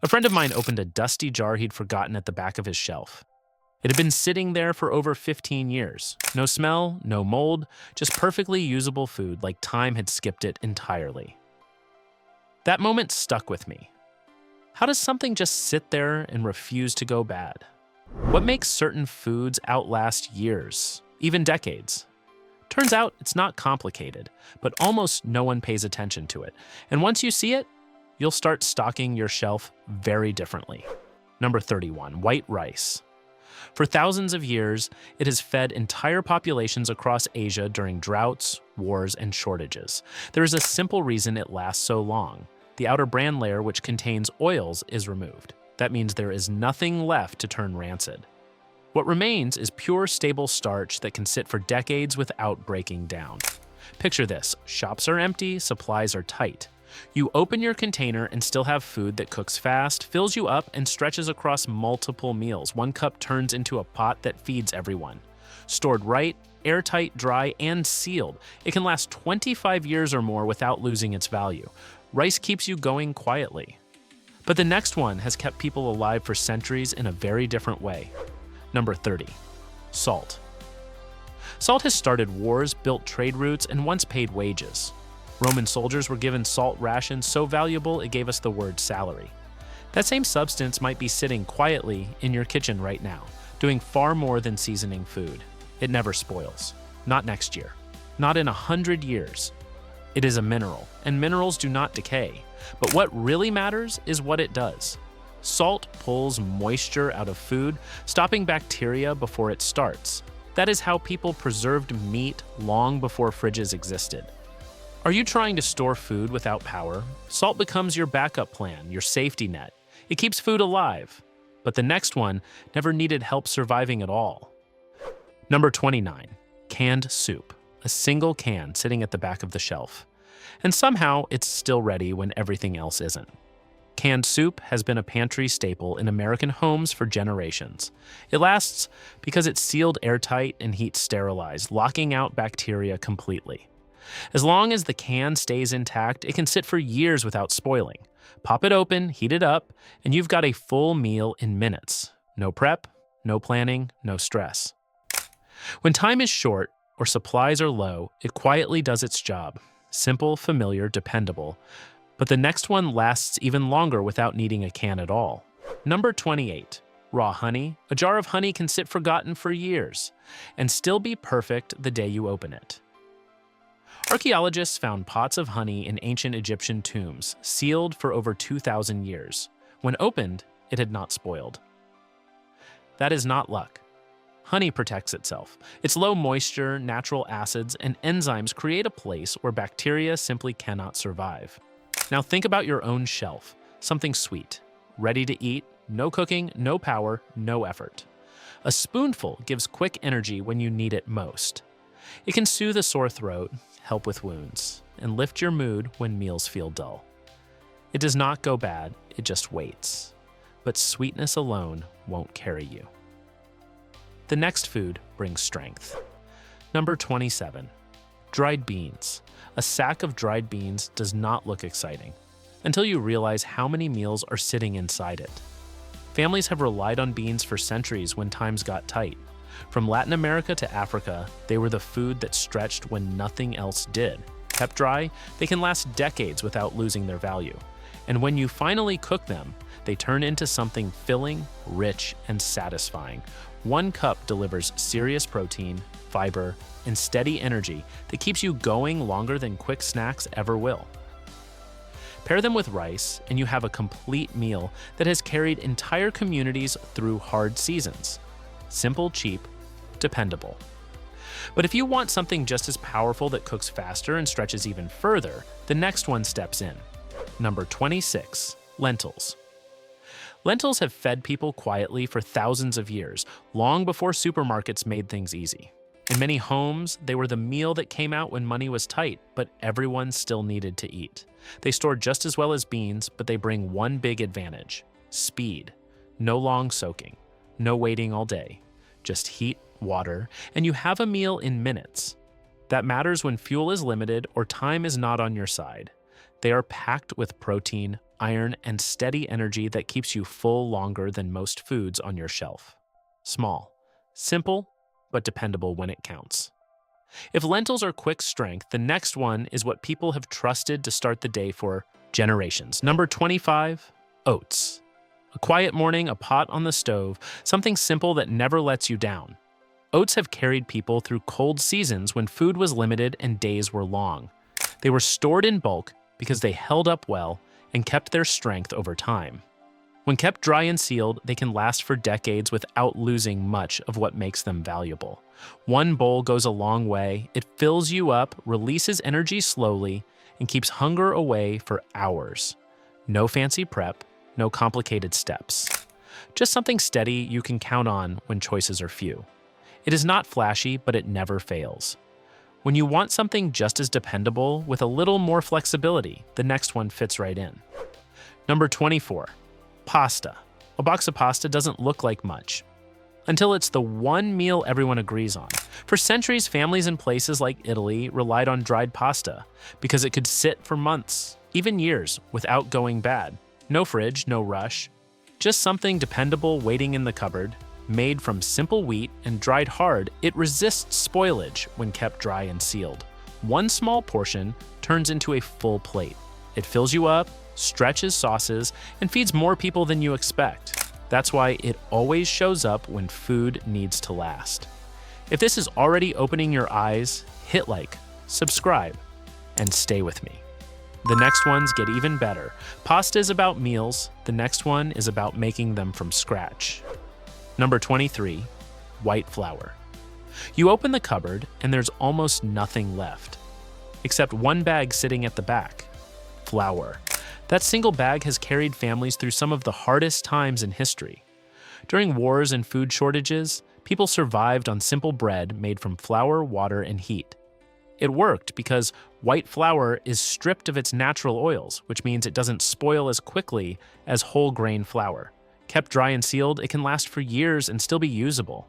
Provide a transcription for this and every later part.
A friend of mine opened a dusty jar he'd forgotten at the back of his shelf. It had been sitting there for over 15 years. No smell, no mold, just perfectly usable food like time had skipped it entirely. That moment stuck with me. How does something just sit there and refuse to go bad? What makes certain foods outlast years, even decades? Turns out it's not complicated, but almost no one pays attention to it. And once you see it, you'll start stocking your shelf very differently. Number 31, white rice. For thousands of years, it has fed entire populations across Asia during droughts, wars, and shortages. There is a simple reason it lasts so long. The outer bran layer, which contains oils, is removed. That means there is nothing left to turn rancid. What remains is pure, stable starch that can sit for decades without breaking down. Picture this: shops are empty, supplies are tight. You open your container and still have food that cooks fast, fills you up, and stretches across multiple meals. One cup turns into a pot that feeds everyone. Stored right, airtight, dry, and sealed, it can last 25 years or more without losing its value. Rice keeps you going quietly. But the next one has kept people alive for centuries in a very different way. Number 30, salt. Salt has started wars, built trade routes, and once paid wages. Roman soldiers were given salt rations so valuable it gave us the word salary. That same substance might be sitting quietly in your kitchen right now, doing far more than seasoning food. It never spoils. Not next year. Not in 100 years. It is a mineral, and minerals do not decay. But what really matters is what it does. Salt pulls moisture out of food, stopping bacteria before it starts. That is how people preserved meat long before fridges existed. Are you trying to store food without power? Salt becomes your backup plan, your safety net. It keeps food alive. But the next one never needed help surviving at all. Number 29, canned soup. A single can sitting at the back of the shelf. And somehow it's still ready when everything else isn't. Canned soup has been a pantry staple in American homes for generations. It lasts because it's sealed airtight and heat sterilized, locking out bacteria completely. As long as the can stays intact, it can sit for years without spoiling. Pop it open, heat it up, and you've got a full meal in minutes. No prep, no planning, no stress. When time is short or supplies are low, it quietly does its job. Simple, familiar, dependable. But the next one lasts even longer without needing a can at all. Number 28, raw honey. A jar of honey can sit forgotten for years and still be perfect the day you open it. Archaeologists found pots of honey in ancient Egyptian tombs, sealed for over 2,000 years. When opened, it had not spoiled. That is not luck. Honey protects itself. Its low moisture, natural acids, and enzymes create a place where bacteria simply cannot survive. Now think about your own shelf. Something sweet, ready to eat, no cooking, no power, no effort. A spoonful gives quick energy when you need it most. It can soothe a sore throat, help with wounds, and lift your mood when meals feel dull. It does not go bad, it just waits. But sweetness alone won't carry you. The next food brings strength. Number 27, dried beans. A sack of dried beans does not look exciting until you realize how many meals are sitting inside it. Families have relied on beans for centuries when times got tight. From Latin America to Africa, they were the food that stretched when nothing else did. Kept dry, they can last decades without losing their value. And when you finally cook them, they turn into something filling, rich, and satisfying. One cup delivers serious protein, fiber, and steady energy that keeps you going longer than quick snacks ever will. Pair them with rice, and you have a complete meal that has carried entire communities through hard seasons. Simple, cheap, dependable. But if you want something just as powerful that cooks faster and stretches even further, the next one steps in. Number 26, lentils. Lentils have fed people quietly for thousands of years, long before supermarkets made things easy. In many homes, they were the meal that came out when money was tight, but everyone still needed to eat. They store just as well as beans, but they bring one big advantage: speed. No long soaking, no waiting all day. Just heat, water, and you have a meal in minutes. That matters when fuel is limited or time is not on your side. They are packed with protein, iron, and steady energy that keeps you full longer than most foods on your shelf. Small, simple, but dependable when it counts. If lentils are quick strength, the next one is what people have trusted to start the day for generations. Number 25, oats. A quiet morning, a pot on the stove, something simple that never lets you down. Oats have carried people through cold seasons when food was limited and days were long. They were stored in bulk because they held up well and kept their strength over time. When kept dry and sealed, they can last for decades without losing much of what makes them valuable. One bowl goes a long way. It fills you up, releases energy slowly, and keeps hunger away for hours. No fancy prep, no complicated steps. Just something steady you can count on when choices are few. It is not flashy, but it never fails. When you want something just as dependable with a little more flexibility, the next one fits right in. Number 24. Pasta. A box of pasta doesn't look like much until it's the one meal everyone agrees on. For centuries, families in places like Italy relied on dried pasta because it could sit for months, even years, without going bad. No fridge, no rush, just something dependable waiting in the cupboard. Made from simple wheat and dried hard, it resists spoilage when kept dry and sealed. One small portion turns into a full plate. It fills you up, stretches sauces, and feeds more people than you expect. That's why it always shows up when food needs to last. If this is already opening your eyes, hit like, subscribe, and stay with me. The next ones get even better. Pasta is about meals. The next one is about making them from scratch. Number 23, white flour. You open the cupboard and there's almost nothing left, except one bag sitting at the back. Flour. That single bag has carried families through some of the hardest times in history. During wars and food shortages, people survived on simple bread made from flour, water, and heat. It worked because white flour is stripped of its natural oils, which means it doesn't spoil as quickly as whole grain flour. Kept dry and sealed, it can last for years and still be usable.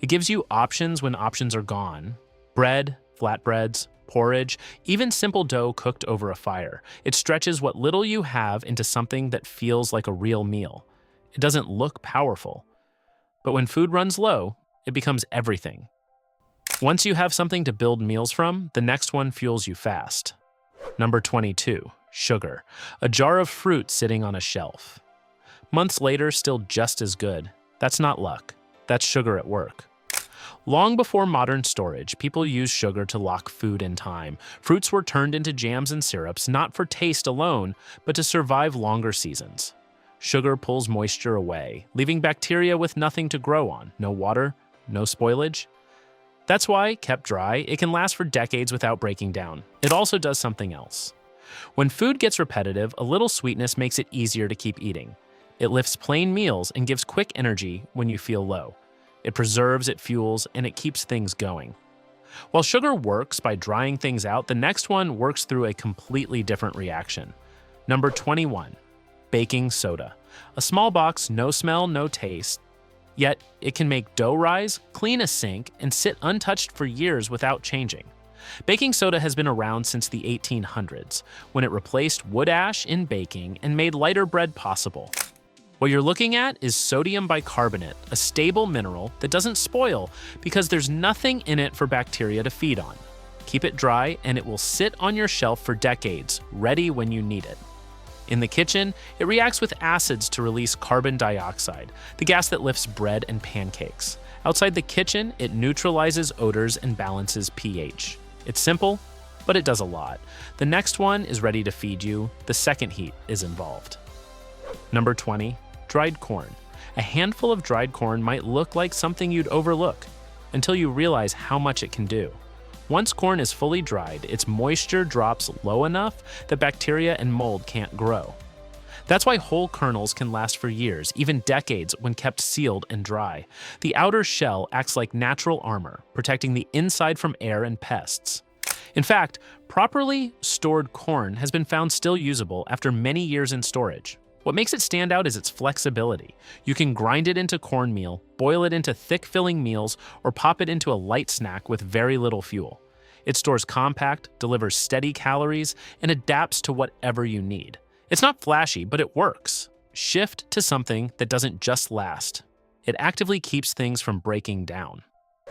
It gives you options when options are gone. Bread, flatbreads, porridge, even simple dough cooked over a fire. It stretches what little you have into something that feels like a real meal. It doesn't look powerful, but when food runs low, it becomes everything. Once you have something to build meals from, the next one fuels you fast. Number 22, sugar. A jar of fruit sitting on a shelf. Months later, still just as good. That's not luck. That's sugar at work. Long before modern storage, people used sugar to lock food in time. Fruits were turned into jams and syrups, not for taste alone, but to survive longer seasons. Sugar pulls moisture away, leaving bacteria with nothing to grow on. No water, no spoilage. That's why, kept dry, it can last for decades without breaking down. It also does something else. When food gets repetitive, a little sweetness makes it easier to keep eating. It lifts plain meals and gives quick energy when you feel low. It preserves, it fuels, and it keeps things going. While sugar works by drying things out, the next one works through a completely different reaction. Number 21, baking soda. A small box, no smell, no taste, yet it can make dough rise, clean a sink, and sit untouched for years without changing. Baking soda has been around since the 1800s, when it replaced wood ash in baking and made lighter bread possible. What you're looking at is sodium bicarbonate, a stable mineral that doesn't spoil because there's nothing in it for bacteria to feed on. Keep it dry and it will sit on your shelf for decades, ready when you need it. In the kitchen, it reacts with acids to release carbon dioxide, the gas that lifts bread and pancakes. Outside the kitchen, it neutralizes odors and balances pH. It's simple, but it does a lot. The next one is ready to feed you. The second heat is involved. Number 20, dried corn. A handful of dried corn might look like something you'd overlook until you realize how much it can do. Once corn is fully dried, its moisture drops low enough that bacteria and mold can't grow. That's why whole kernels can last for years, even decades, when kept sealed and dry. The outer shell acts like natural armor, protecting the inside from air and pests. In fact, properly stored corn has been found still usable after many years in storage. What makes it stand out is its flexibility. You can grind it into cornmeal, boil it into thick filling meals, or pop it into a light snack with very little fuel. It stores compact, delivers steady calories, and adapts to whatever you need. It's not flashy, but it works. Shift to something that doesn't just last. It actively keeps things from breaking down.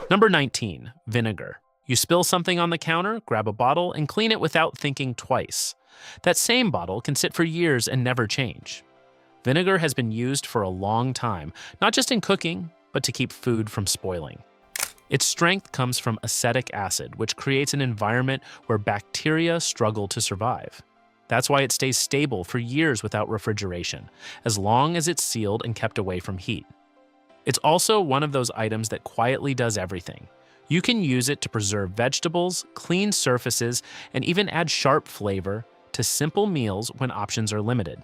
Number 19, vinegar. You spill something on the counter, grab a bottle, and clean it without thinking twice. That same bottle can sit for years and never change. Vinegar has been used for a long time, not just in cooking, but to keep food from spoiling. Its strength comes from acetic acid, which creates an environment where bacteria struggle to survive. That's why it stays stable for years without refrigeration, as long as it's sealed and kept away from heat. It's also one of those items that quietly does everything. You can use it to preserve vegetables, clean surfaces, and even add sharp flavor to simple meals when options are limited.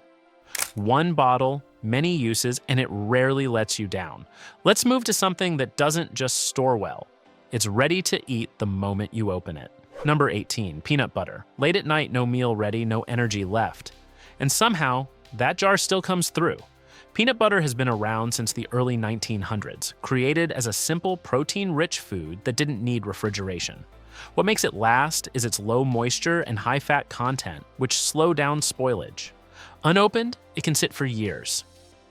One bottle, many uses, and it rarely lets you down. Let's move to something that doesn't just store well. It's ready to eat the moment you open it. Number 18, peanut butter. Late at night, no meal ready, no energy left. And somehow, that jar still comes through. Peanut butter has been around since the early 1900s, created as a simple protein-rich food that didn't need refrigeration. What makes it last is its low moisture and high fat content, which slow down spoilage. Unopened, it can sit for years.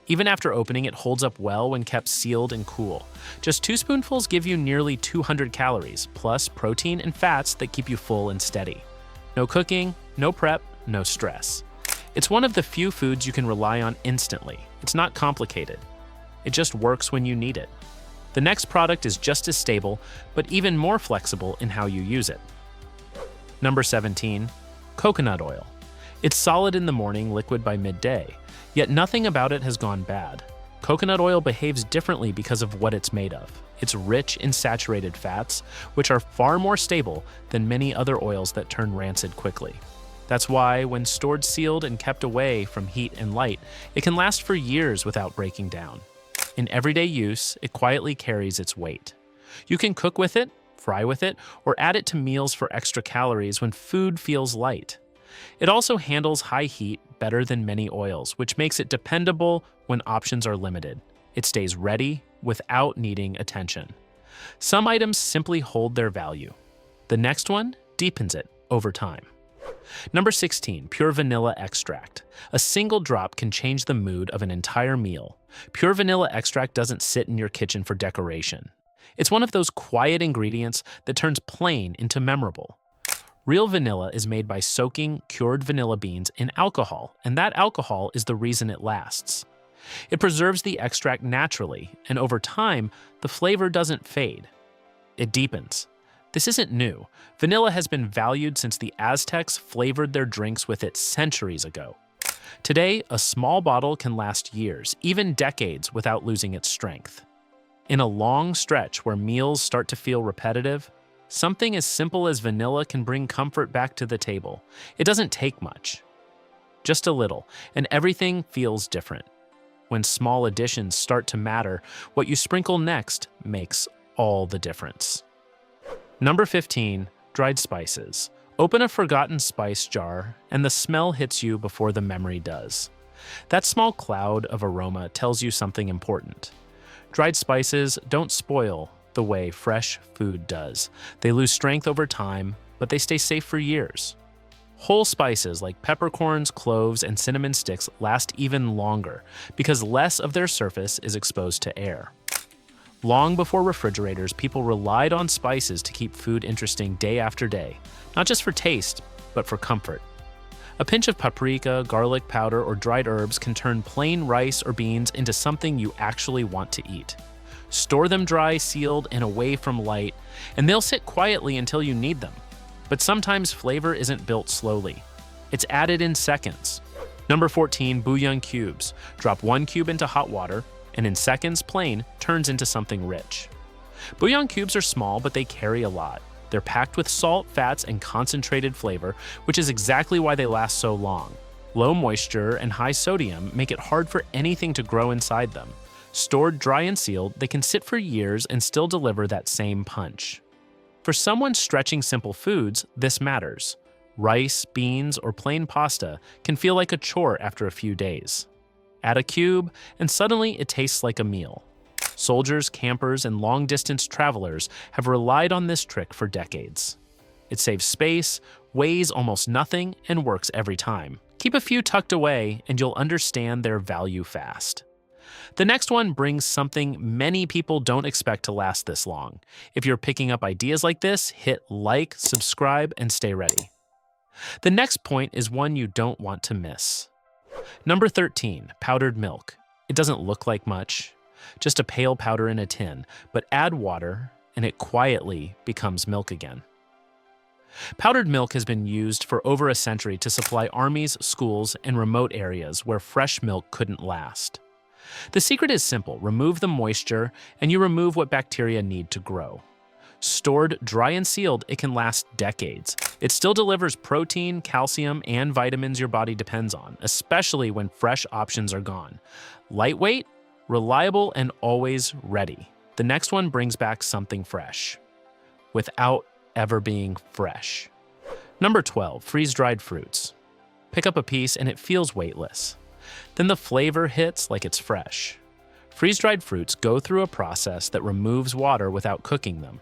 Even after opening, it holds up well when kept sealed and cool. Just 2 spoonfuls give you nearly 200 calories, plus protein and fats that keep you full and steady. No cooking, no prep, no stress. It's one of the few foods you can rely on instantly. It's not complicated. It just works when you need it. The next product is just as stable, but even more flexible in how you use it. Number 17, coconut oil. It's solid in the morning, liquid by midday, yet nothing about it has gone bad. Coconut oil behaves differently because of what it's made of. It's rich in saturated fats, which are far more stable than many other oils that turn rancid quickly. That's why, when stored sealed and kept away from heat and light, it can last for years without breaking down. In everyday use, it quietly carries its weight. You can cook with it, fry with it, or add it to meals for extra calories when food feels light. It also handles high heat better than many oils, which makes it dependable when options are limited. It stays ready without needing attention. Some items simply hold their value. The next one deepens it over time. Number 16, pure vanilla extract. A single drop can change the mood of an entire meal. Pure vanilla extract doesn't sit in your kitchen for decoration. It's one of those quiet ingredients that turns plain into memorable. Real vanilla is made by soaking cured vanilla beans in alcohol, and that alcohol is the reason it lasts. It preserves the extract naturally, and over time, the flavor doesn't fade. It deepens. This isn't new. Vanilla has been valued since the Aztecs flavored their drinks with it centuries ago. Today, a small bottle can last years, even decades, without losing its strength. In a long stretch where meals start to feel repetitive, something as simple as vanilla can bring comfort back to the table. It doesn't take much. Just a little, and everything feels different. When small additions start to matter, what you sprinkle next makes all the difference. Number 15, dried spices. Open a forgotten spice jar, and the smell hits you before the memory does. That small cloud of aroma tells you something important. Dried spices don't spoil the way fresh food does. They lose strength over time, but they stay safe for years. Whole spices like peppercorns, cloves, and cinnamon sticks last even longer because less of their surface is exposed to air. Long before refrigerators, people relied on spices to keep food interesting day after day, not just for taste, but for comfort. A pinch of paprika, garlic powder, or dried herbs can turn plain rice or beans into something you actually want to eat. Store them dry, sealed, and away from light, and they'll sit quietly until you need them. But sometimes flavor isn't built slowly. It's added in seconds. Number 14, bouillon cubes. Drop 1 cube into hot water, and in seconds, plain turns into something rich. Bouillon cubes are small, but they carry a lot. They're packed with salt, fats, and concentrated flavor, which is exactly why they last so long. Low moisture and high sodium make it hard for anything to grow inside them. Stored dry and sealed, they can sit for years and still deliver that same punch. For someone stretching simple foods, this matters. Rice, beans, or plain pasta can feel like a chore after a few days. Add a cube, and suddenly it tastes like a meal. Soldiers, campers, and long-distance travelers have relied on this trick for decades. It saves space, weighs almost nothing, and works every time, Keep a few tucked away and you'll understand their value fast. The next one brings something many people don't expect to last this long. If you're picking up ideas like this, hit like, subscribe, and stay ready. The next point is one you don't want to miss. Number 13, powdered milk. It doesn't look like much, just a pale powder in a tin, but add water and it quietly becomes milk again. Powdered milk has been used for over a century to supply armies, schools, and remote areas where fresh milk couldn't last. The secret is simple: remove the moisture and you remove what bacteria need to grow. Stored dry and sealed, it can last decades. It still delivers protein, calcium, and vitamins your body depends on, especially when fresh options are gone. Lightweight, reliable, and always ready. The next one brings back something fresh, without ever being fresh. Number 12, freeze-dried fruits. Pick up a piece and it feels weightless. Then the flavor hits like it's fresh. Freeze-dried fruits go through a process that removes water without cooking them.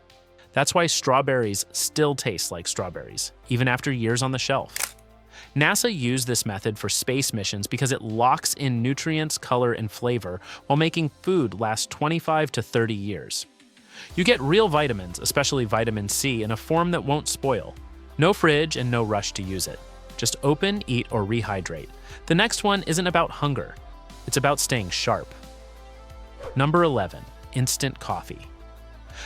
That's why strawberries still taste like strawberries, even after years on the shelf. NASA used this method for space missions because it locks in nutrients, color, and flavor while making food last 25 to 30 years. You get real vitamins, especially vitamin C, in a form that won't spoil. No fridge and no rush to use it. Just open, eat, or rehydrate. The next one isn't about hunger. It's about staying sharp. Number 11, instant coffee.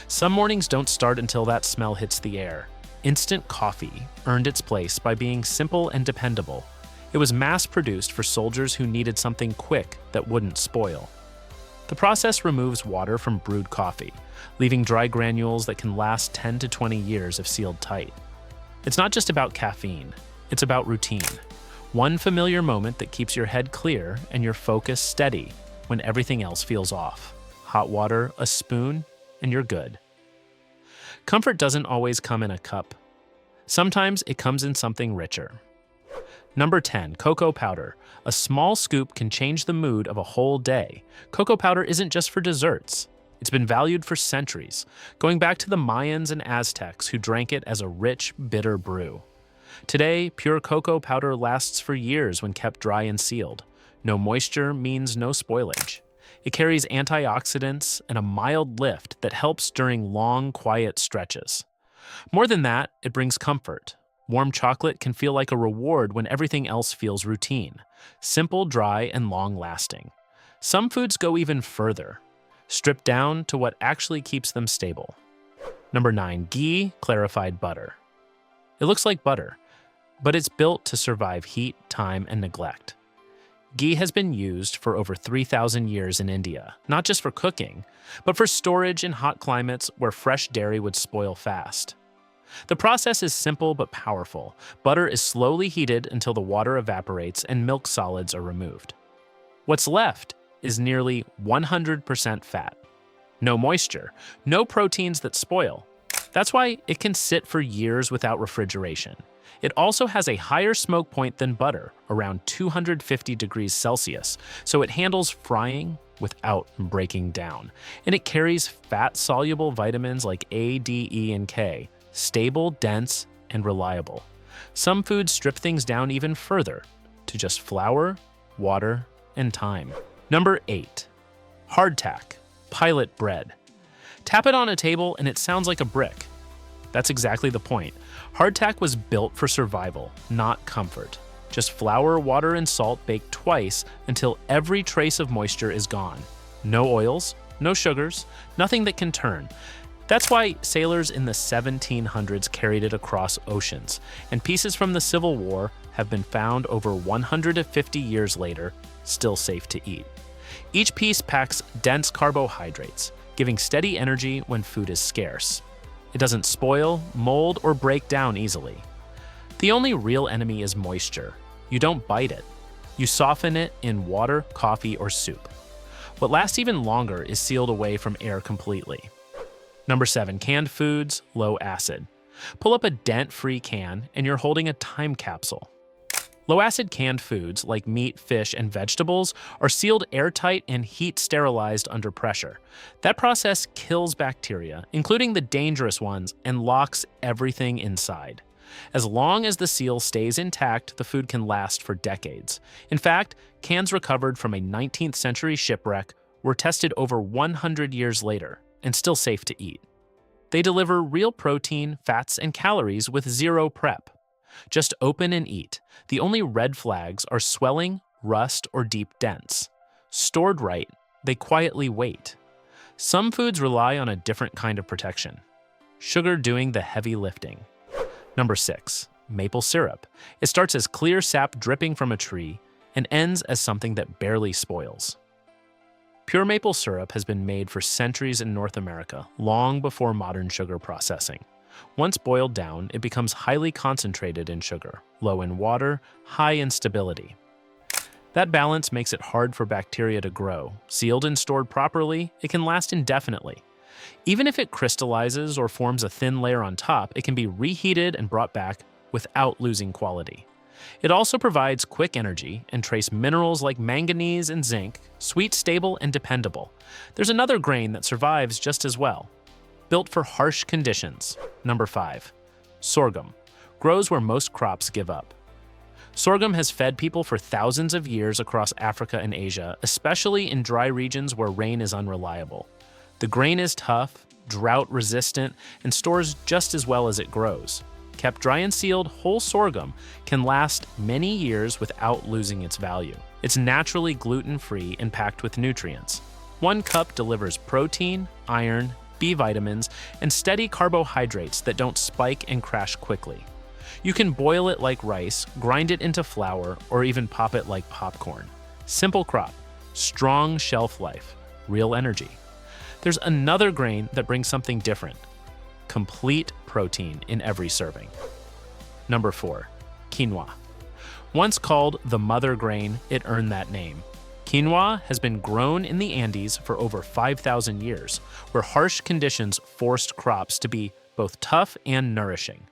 Some mornings don't start until that smell hits the air. Instant coffee earned its place by being simple and dependable. It was mass-produced for soldiers who needed something quick that wouldn't spoil. The process removes water from brewed coffee, leaving dry granules that can last 10 to 20 years if sealed tight. It's not just about caffeine, it's about routine. One familiar moment that keeps your head clear and your focus steady when everything else feels off. Hot water, a spoon, and you're good. Comfort doesn't always come in a cup. Sometimes it comes in something richer. Number 10, cocoa powder. A small scoop can change the mood of a whole day. Cocoa powder isn't just for desserts. It's been valued for centuries, going back to the Mayans and Aztecs who drank it as a rich, bitter brew. Today, pure cocoa powder lasts for years when kept dry and sealed. No moisture means no spoilage. It carries antioxidants and a mild lift that helps during long, quiet stretches. More than that, it brings comfort. Warm chocolate can feel like a reward when everything else feels routine. Simple, dry, and long-lasting. Some foods go even further, stripped down to what actually keeps them stable. Number 9, ghee, clarified butter. It looks like butter, but it's built to survive heat, time, and neglect. Ghee has been used for over 3,000 years in India, not just for cooking, but for storage in hot climates where fresh dairy would spoil fast. The process is simple but powerful. Butter is slowly heated until the water evaporates and milk solids are removed. What's left is nearly 100% fat. No moisture, no proteins that spoil. That's why it can sit for years without refrigeration. It also has a higher smoke point than butter, around 250 degrees Celsius, so it handles frying without breaking down. And it carries fat-soluble vitamins like A, D, E, and K, stable, dense, and reliable. Some foods strip things down even further to just flour, water, and time. Number 8, hardtack, pilot bread. Tap it on a table and it sounds like a brick. That's exactly the point. Hardtack was built for survival, not comfort. Just flour, water, and salt baked twice until every trace of moisture is gone. No oils, no sugars, nothing that can turn. That's why sailors in the 1700s carried it across oceans, and pieces from the Civil War have been found over 150 years later, still safe to eat. Each piece packs dense carbohydrates, giving steady energy when food is scarce. It doesn't spoil, mold, or break down easily. The only real enemy is moisture. You don't bite it. You soften it in water, coffee, or soup. What lasts even longer is sealed away from air completely. Number 7, canned foods, low acid. Pull up a dent-free can and you're holding a time capsule. Low-acid canned foods like meat, fish, and vegetables are sealed airtight and heat sterilized under pressure. That process kills bacteria, including the dangerous ones, and locks everything inside. As long as the seal stays intact, the food can last for decades. In fact, cans recovered from a 19th century shipwreck were tested over 100 years later and still safe to eat. They deliver real protein, fats, and calories with zero prep. Just open and eat. The only red flags are swelling, rust, or deep dents. Stored right, they quietly wait. Some foods rely on a different kind of protection. Sugar doing the heavy lifting. Number 6, maple syrup. It starts as clear sap dripping from a tree and ends as something that barely spoils. Pure maple syrup has been made for centuries in North America, long before modern sugar processing. Once boiled down, it becomes highly concentrated in sugar, low in water, high in stability. That balance makes it hard for bacteria to grow. Sealed and stored properly, it can last indefinitely. Even if it crystallizes or forms a thin layer on top, it can be reheated and brought back without losing quality. It also provides quick energy and trace minerals like manganese and zinc, sweet, stable, and dependable. There's another grain that survives just as well. Built for harsh conditions. Number 5, sorghum. Grows where most crops give up. Sorghum has fed people for thousands of years across Africa and Asia, especially in dry regions where rain is unreliable. The grain is tough, drought-resistant, and stores just as well as it grows. Kept dry and sealed, whole sorghum can last many years without losing its value. It's naturally gluten-free and packed with nutrients. 1 cup delivers protein, iron, B vitamins, and steady carbohydrates that don't spike and crash quickly. You can boil it like rice, grind it into flour, or even pop it like popcorn. Simple crop, strong shelf life, real energy. There's another grain that brings something different. Complete protein in every serving. Number 4, quinoa. Once called the mother grain, it earned that name. Quinoa has been grown in the Andes for over 5,000 years, where harsh conditions forced crops to be both tough and nourishing.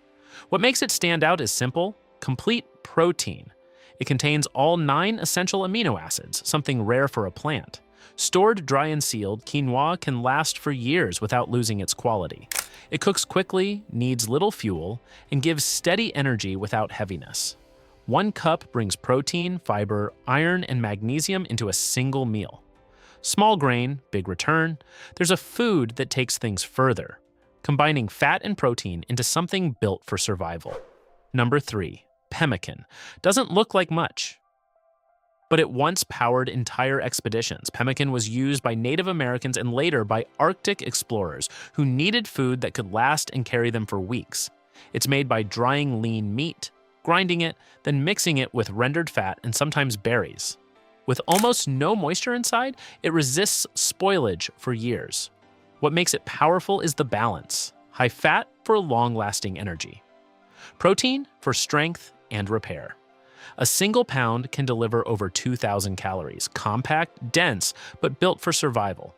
What makes it stand out is simple, complete protein. It contains all 9 essential amino acids, something rare for a plant. Stored dry and sealed, quinoa can last for years without losing its quality. It cooks quickly, needs little fuel, and gives steady energy without heaviness. 1 cup brings protein, fiber, iron, and magnesium into a single meal. Small grain, big return. There's a food that takes things further, combining fat and protein into something built for survival. Number 3, pemmican. Doesn't look like much, but it once powered entire expeditions. Pemmican was used by Native Americans and later by Arctic explorers who needed food that could last and carry them for weeks. It's made by drying lean meat, grinding it, then mixing it with rendered fat and sometimes berries. With almost no moisture inside, it resists spoilage for years. What makes it powerful is the balance. High fat for long-lasting energy. Protein for strength and repair. A single pound can deliver over 2,000 calories. Compact, dense, but built for survival.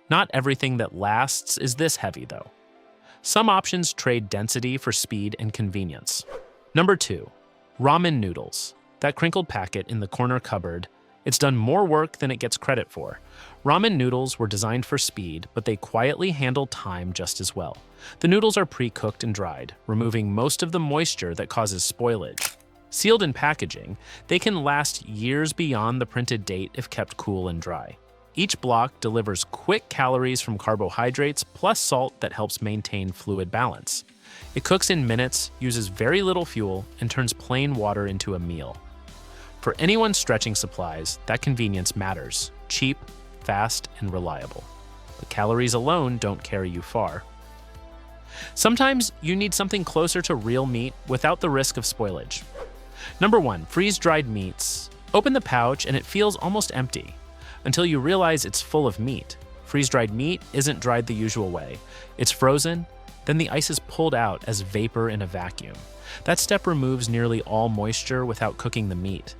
Not everything that lasts is this heavy, though. Some options trade density for speed and convenience. Number 2, ramen noodles. That crinkled packet in the corner cupboard. It's done more work than it gets credit for. Ramen noodles were designed for speed, but they quietly handle time just as well. The noodles are pre-cooked and dried, removing most of the moisture that causes spoilage. Sealed in packaging, they can last years beyond the printed date if kept cool and dry. Each block delivers quick calories from carbohydrates plus salt that helps maintain fluid balance. It cooks in minutes, uses very little fuel, and turns plain water into a meal. For anyone stretching supplies, that convenience matters. Cheap, fast, and reliable. But calories alone don't carry you far. Sometimes you need something closer to real meat without the risk of spoilage. Number 1, freeze-dried meats. Open the pouch and it feels almost empty, until you realize it's full of meat. Freeze-dried meat isn't dried the usual way. It's frozen, then the ice is pulled out as vapor in a vacuum. That step removes nearly all moisture without cooking the meat.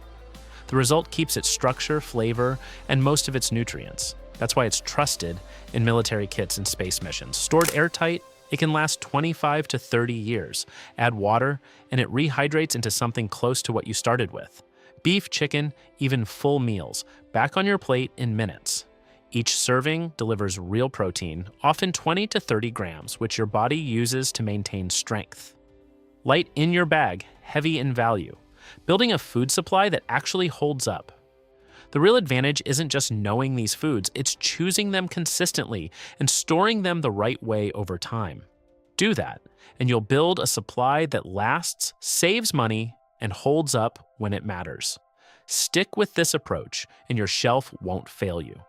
The result keeps its structure, flavor, and most of its nutrients. That's why it's trusted in military kits and space missions. Stored airtight, it can last 25 to 30 years. Add water, and it rehydrates into something close to what you started with. Beef, chicken, even full meals, back on your plate in minutes. Each serving delivers real protein, often 20 to 30 grams, which your body uses to maintain strength. Light in your bag, heavy in value. Building a food supply that actually holds up. The real advantage isn't just knowing these foods, it's choosing them consistently and storing them the right way over time. Do that, and you'll build a supply that lasts, saves money, and holds up when it matters. Stick with this approach, and your shelf won't fail you.